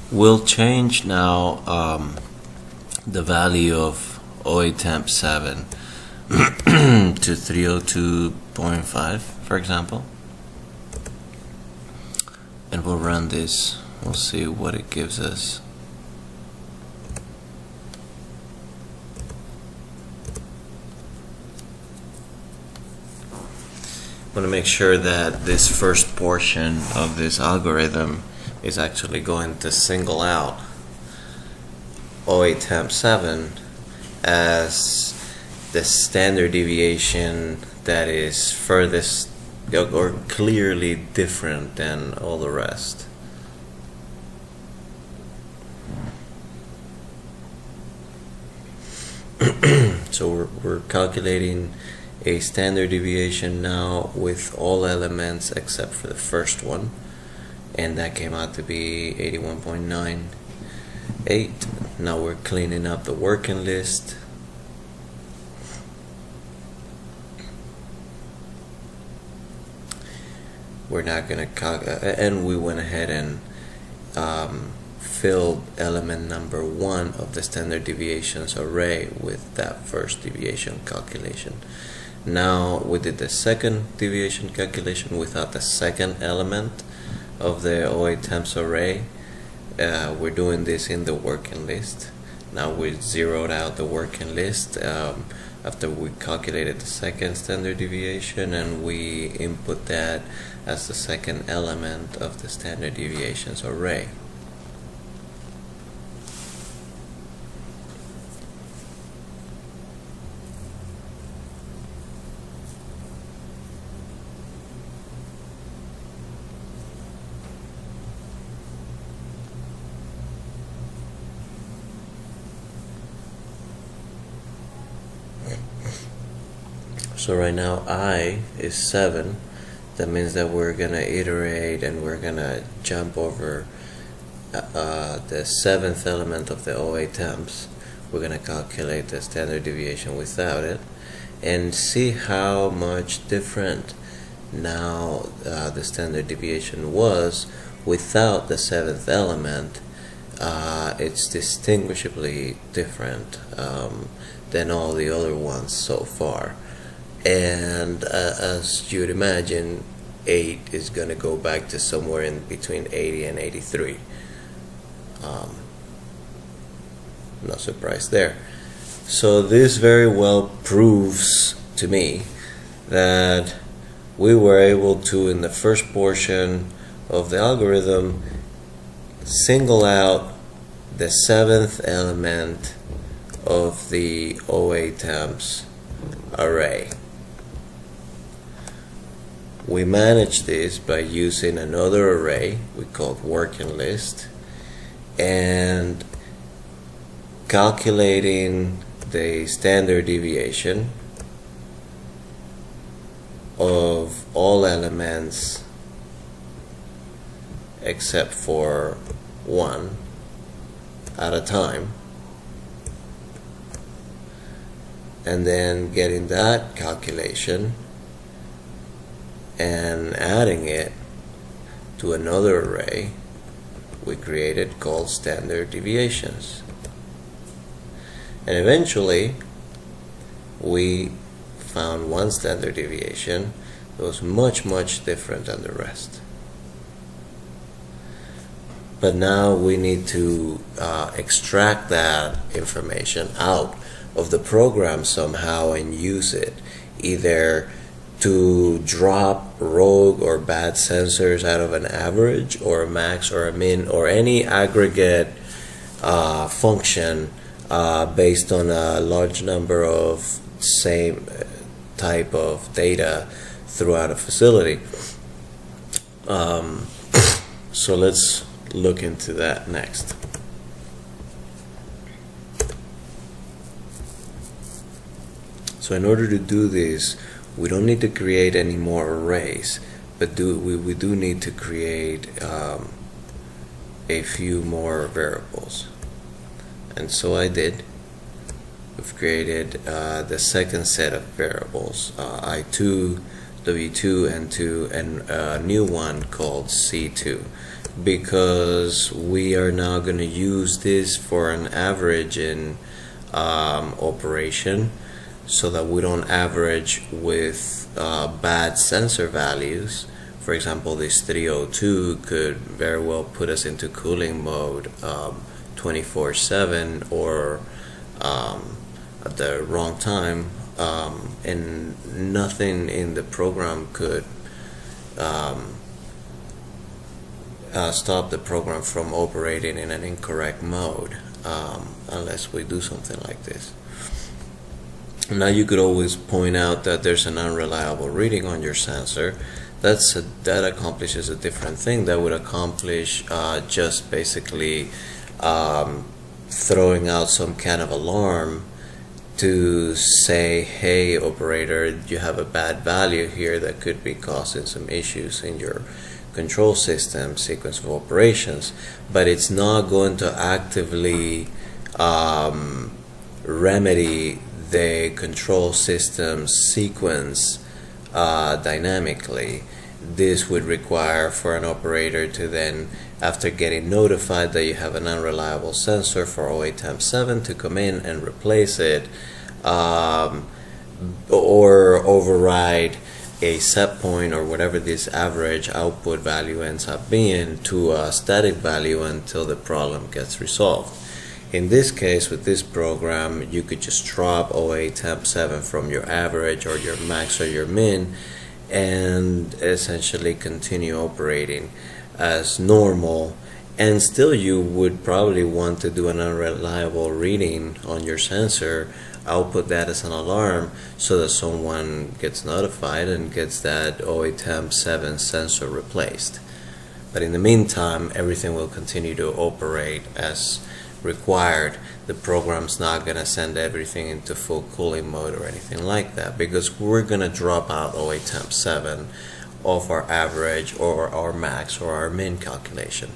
We'll change now the value of OA temp 7 to 302.5, for example. And we'll run this. We'll see what it gives us. I want to make sure that this first portion of this algorithm is actually going to single out OA temp 7 as the standard deviation that is furthest or clearly different than all the rest. So we're calculating a standard deviation now with all elements except for the first one, and that came out to be 81.98. Now we're cleaning up the working list. We're not going to and we went ahead and filled element number 1 of the standard deviations array with that first deviation calculation. Now we did the second deviation calculation without the second element of the OA temps array. We're doing this in the working list. Now we zeroed out the working list after we calculated the second standard deviation, and we input that as the second element of the standard deviations array. So right now I is 7. That means that we're gonna iterate and we're gonna jump over the 7th element of the OA temps. We're gonna calculate the standard deviation without it and see how much different now the standard deviation was without the 7th element. It's distinguishably different than all the other ones so far. And as you'd imagine, 8 is going to go back to somewhere in between 80 and 83. No surprise there. So this very well proves to me that we were able to, in the first portion of the algorithm, single out the 7th element of the OA temps array. We manage this by using another array we called working list and calculating the standard deviation of all elements except for 1 at a time, and then getting that calculation and adding it to another array we created called standard deviations. And eventually we found one standard deviation that was much different than the rest. But now we need to extract that information out of the program somehow and use it, either to drop rogue or bad sensors out of an average or a max or a min or any aggregate function based on a large number of same type of data throughout a facility. So let's look into that next. So in order to do this, we don't need to create any more arrays, but we do need to create a few more variables. And so I did. We've created the second set of variables, I2, W2, N2, and a new one called C2. because we are now going to use this for an averaging operation, so that we don't average with bad sensor values. For example, this 302 could very well put us into cooling mode 24/7 or at the wrong time, and nothing in the program could stop the program from operating in an incorrect mode, unless we do something like this. Now, you could always point out that there's an unreliable reading on your sensor. That accomplishes a different thing. That would accomplish just basically throwing out some kind of alarm to say, hey operator, you have a bad value here that could be causing some issues in your control system sequence of operations. But it's not going to actively remedy the control system sequence dynamically. This would require for an operator to then, after getting notified that you have an unreliable sensor for 08 times 7, to come in and replace it, or override a set point or whatever this average output value ends up being to a static value until the problem gets resolved. In this case, with this program, you could just drop 08 times 7 from your average or your max or your min, and essentially continue operating as normal. And still, you would probably want to do an unreliable reading on your sensor. I'll put that as an alarm so that someone gets notified and gets that 08 times 7 sensor replaced. But in the meantime, everything will continue to operate as required. The program's not going to send everything into full cooling mode or anything like that, because we're going to drop out 08 times 7 of our average or our max or our min calculation.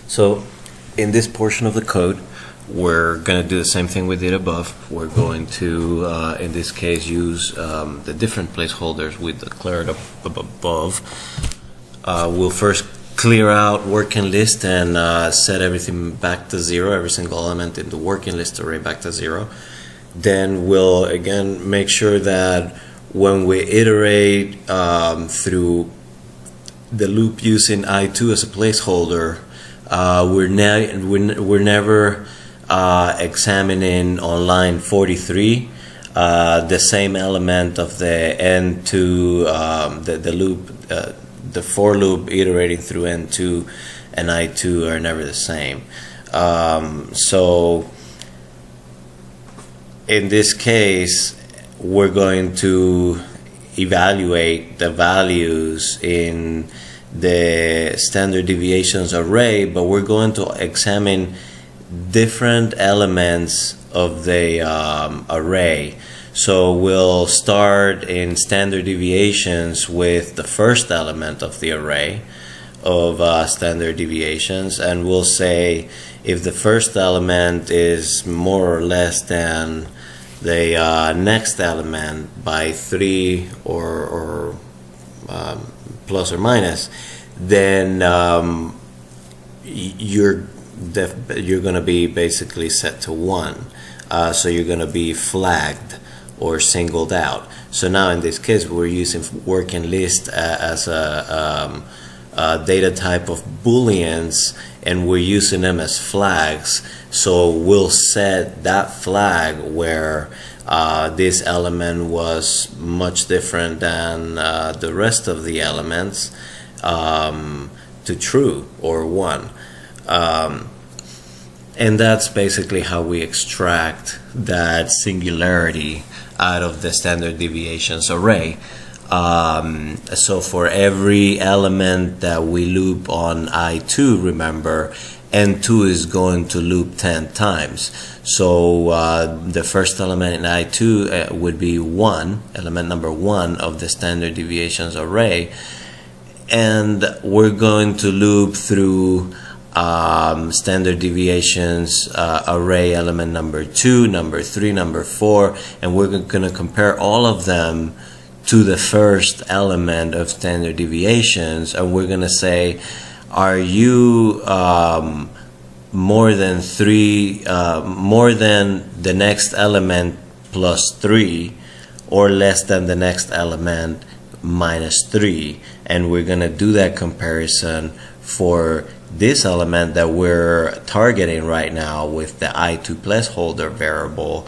So in this portion of the code, we're going to do the same thing we did above. We're going to, in this case, use the different placeholders we declared up above. We'll first clear out working list and set everything back to 0, every single element in the working list array back to 0. Then we'll again make sure that when we iterate through the loop using I2 as a placeholder, we're never examining on line 43 the same element of the N2, the loop, the for loop iterating through N2 and I2 are never the same. So in this case, we're going to evaluate the values in the standard deviations array, but we're going to examine different elements of the array. So we'll start in standard deviations with the first element of the array of standard deviations, and we'll say if the first element is more or less than the next element by 3 or plus or minus, then you're going to be basically set to 1. So you're going to be flagged or singled out. So now in this case we're using working list as a data type of booleans, and we're using them as flags. So we'll set that flag where this element was much different than the rest of the elements to true or 1. And that's basically how we extract that singularity out of the standard deviations array. So for every element that we loop on I2, remember, N2 is going to loop 10 times. So the first element in I2 would be 1, element number 1 of the standard deviations array. And we're going to loop through standard deviations array element number 2, number 3, number 4, and we're going to compare all of them to the first element of standard deviations, and we're going to say, are you more than the next element plus 3, or less than the next element minus 3? And we're going to do that comparison for this element that we're targeting right now with the I2 placeholder variable,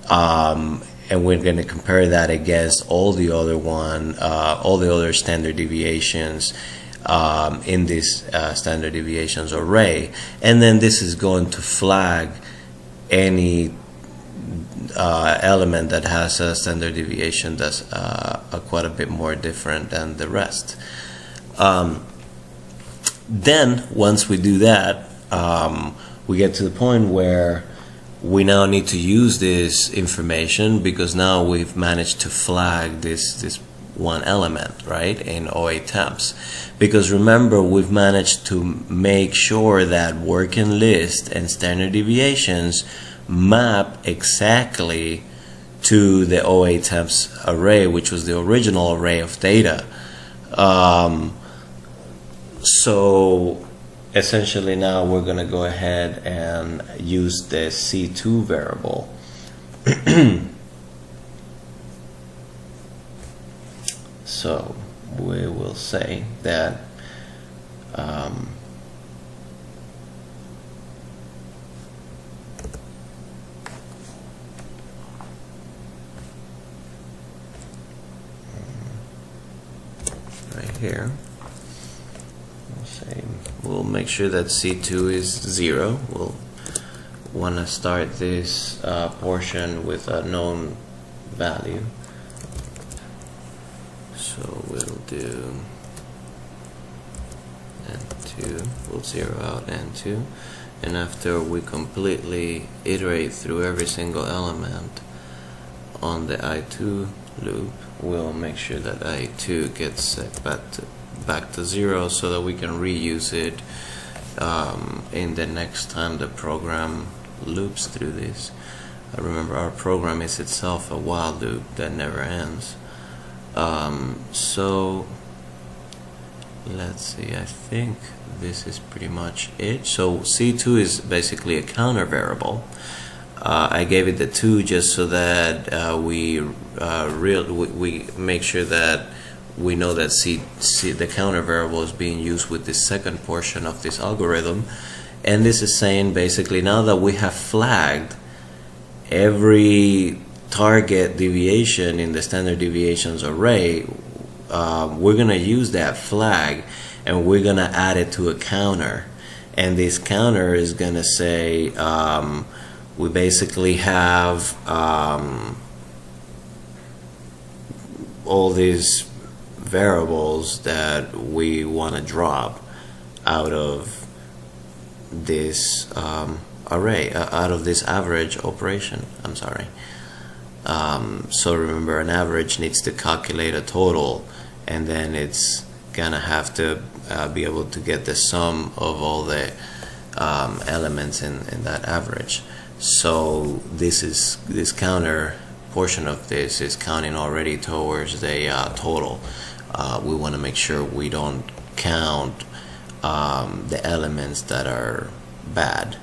and we're going to compare that against all the other standard deviations in this standard deviations array. And then this is going to flag any element that has a standard deviation that's quite a bit more different than the rest. Then once we do that, we get to the point where we now need to use this information, because now we've managed to flag this one element, right, in OA temps. Because remember, we've managed to make sure that working list and standard deviations map exactly to the OA temps array, which was the original array of data. So essentially now we're going to go ahead and use the C2 variable. So we will say that right here, we'll make sure that C2 is 0. We'll want to start this portion with a known value. So we'll do N2, we'll zero out N2, and after we completely iterate through every single element on the I2 loop, we'll make sure that I2 gets set back to 0, so that we can reuse it in the next time the program loops through this. Remember, our program is itself a while loop that never ends. So let's see, I think this is pretty much it. So C2 is basically a counter variable. I gave it the 2 just so that we make sure that we know that the counter variable is being used with the second portion of this algorithm. And this is saying basically, now that we have flagged every target deviation in the standard deviations array, we're going to use that flag and we're going to add it to a counter. And this counter is going to say we basically have all these variables that we want to drop out of this array, out of this average operation. I'm sorry. So remember, an average needs to calculate a total, and then it's gonna have to be able to get the sum of all the elements in that average. So this counter portion of this is counting already towards the total. We want to make sure we don't count the elements that are bad.